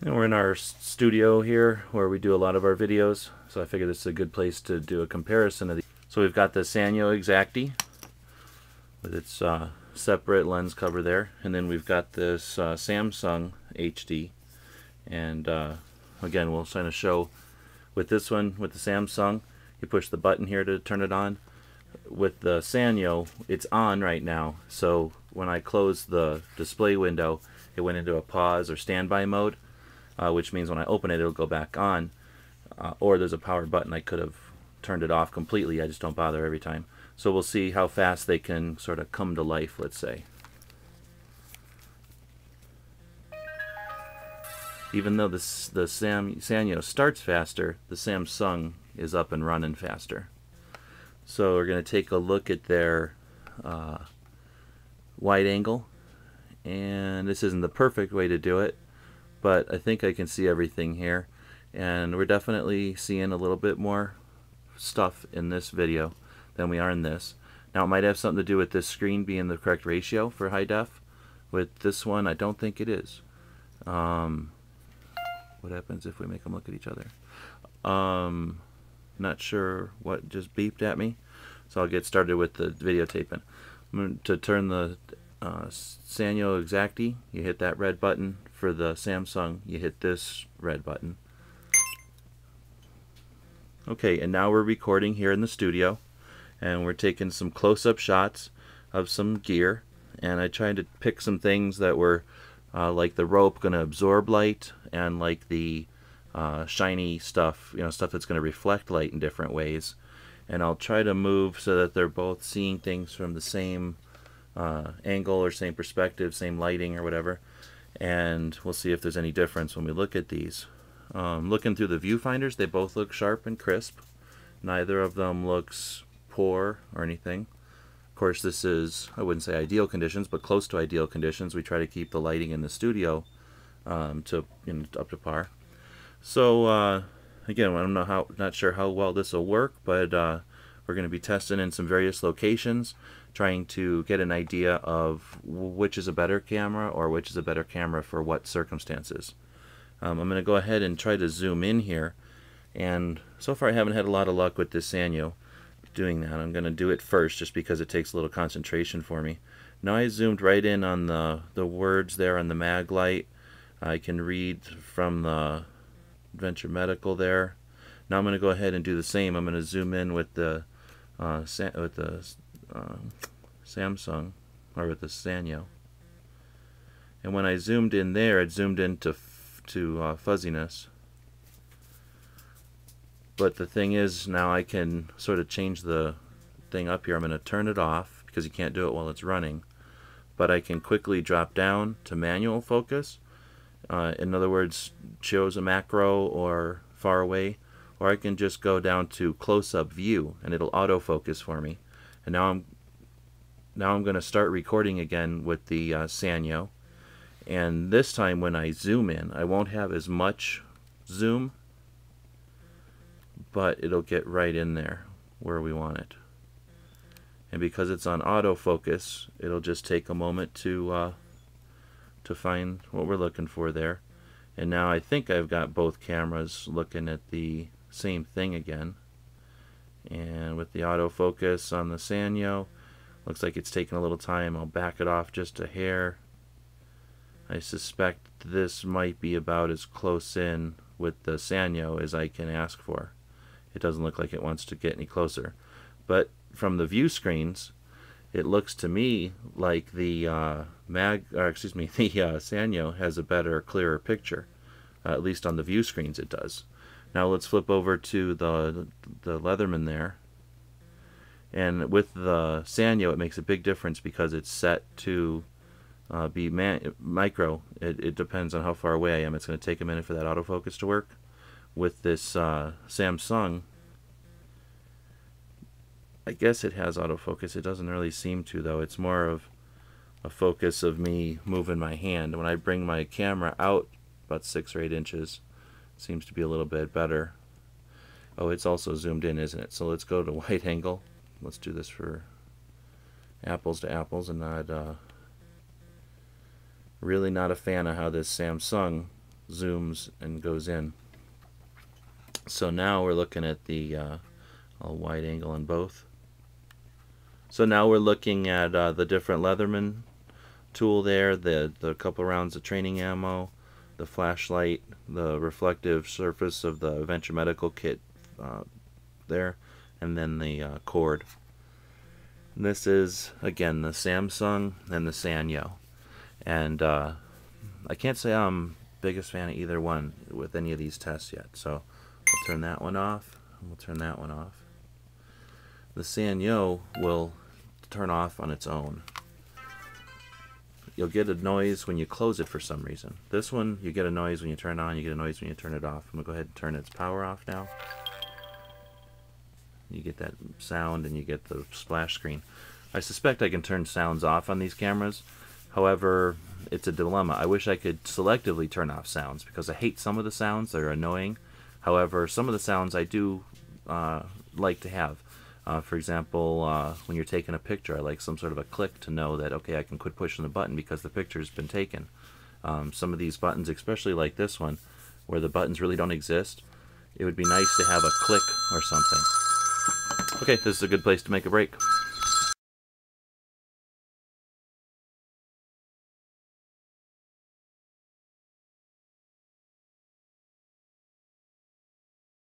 And we're in our studio here where we do a lot of our videos, so I figured this is a good place to do a comparison of these. So we've got the Sanyo Exacti with its separate lens cover there, and then we've got this Samsung HD. And again, we'll kind of show with this one, with the Samsung, you push the button here to turn it on. With the Sanyo, it's on right now, so when I close the display window, it went into a pause or standby mode, which means when I open it, it'll go back on. Or there's a power button. I could have turned it off completely. I just don't bother every time. So we'll see how fast they can sort of come to life, let's say. Even though the Sanyo starts faster, the Samsung is up and running faster. So we're going to take a look at their wide angle. And this isn't the perfect way to do it, but I think I can see everything here. And we're definitely seeing a little bit more stuff in this video than we are in this. Now it might have something to do with this screen being the correct ratio for high def. With this one, I don't think it is. What happens if we make them look at each other? Not sure what just beeped at me. So I'll get started with the videotaping. To turn the Sanyo Exacti, you hit that red button. For the Samsung, you hit this red button. Okay, and now we're recording here in the studio, and we're taking some close-up shots of some gear, and I tried to pick some things that were like the rope going to absorb light, and like the shiny stuff, stuff that's going to reflect light in different ways. And I'll try to move so that they're both seeing things from the same angle or same perspective, same lighting or whatever. And we'll see if there's any difference when we look at these. Looking through the viewfinders, they both look sharp and crisp. Neither of them looks poor or anything. Of course, this is, I wouldn't say ideal conditions, but close to ideal conditions. We try to keep the lighting in the studio up to par. So again, not sure how well this will work, but we're going to be testing in some various locations, trying to get an idea of which is a better camera or which is a better camera for what circumstances. I'm going to go ahead and try to zoom in here, and so far I haven't had a lot of luck with this Sanyo doing that. I'm going to do it first just because it takes a little concentration for me. Now I zoomed right in on the words there on the mag light. I can read from the Adventure Medical there. Now I'm going to go ahead and do the same. I'm going to zoom in with the Samsung, or with the Sanyo. And when I zoomed in there, it zoomed into fuzziness. But the thing is, now I can sort of change the thing up here. I'm going to turn it off because you can't do it while it's running. But I can quickly drop down to manual focus. In other words, shows a macro or far away. Or I can just go down to close-up view and it'll autofocus for me. And now I'm going to start recording again with the Sanyo. And this time when I zoom in, I won't have as much zoom, but it'll get right in there where we want it. And because it's on autofocus, it'll just take a moment to find what we're looking for there. And now I think I've got both cameras looking at the same thing again. And with the autofocus on the Sanyo, looks like it's taking a little time. I'll back it off just a hair. I suspect this might be about as close in with the Sanyo as I can ask for. It doesn't look like it wants to get any closer. But from the view screens, it looks to me like the Sanyo has a better, clearer picture. At least on the view screens it does. Now let's flip over to the Leatherman there. And with the Sanyo, it makes a big difference because it's set to be micro. It depends on how far away I am. It's going to take a minute for that autofocus to work. With this Samsung, I guess it has autofocus. It doesn't really seem to, though. It's more of a focus of me moving my hand. When I bring my camera out about 6 or 8 inches, it seems to be a little bit better. Oh, it's also zoomed in, isn't it? So let's go to wide angle. Let's do this for apples to apples, and not really not a fan of how this Samsung zooms and goes in. So now we're looking at the all wide angle on both. So now we're looking at the different Leatherman tool there, the couple rounds of training ammo, the flashlight, the reflective surface of the Venture Medical kit there, and then the cord. And this is, again, the Samsung and the Sanyo. And I can't say I'm biggest fan of either one with any of these tests yet. So we'll turn that one off, and we'll turn that one off. The Sanyo will turn off on its own. You'll get a noise when you close it for some reason. This one, you get a noise when you turn it on, you get a noise when you turn it off. I'm going to go ahead and turn its power off now. You get that sound and you get the splash screen. I suspect I can turn sounds off on these cameras. However, it's a dilemma. I wish I could selectively turn off sounds because I hate some of the sounds. They're annoying. However, some of the sounds I do like to have. For example, when you're taking a picture, I like some sort of a click to know that, okay, I can quit pushing the button because the picture's been taken. Some of these buttons, especially like this one, where the buttons really don't exist, it would be nice to have a click or something. Okay, this is a good place to make a break.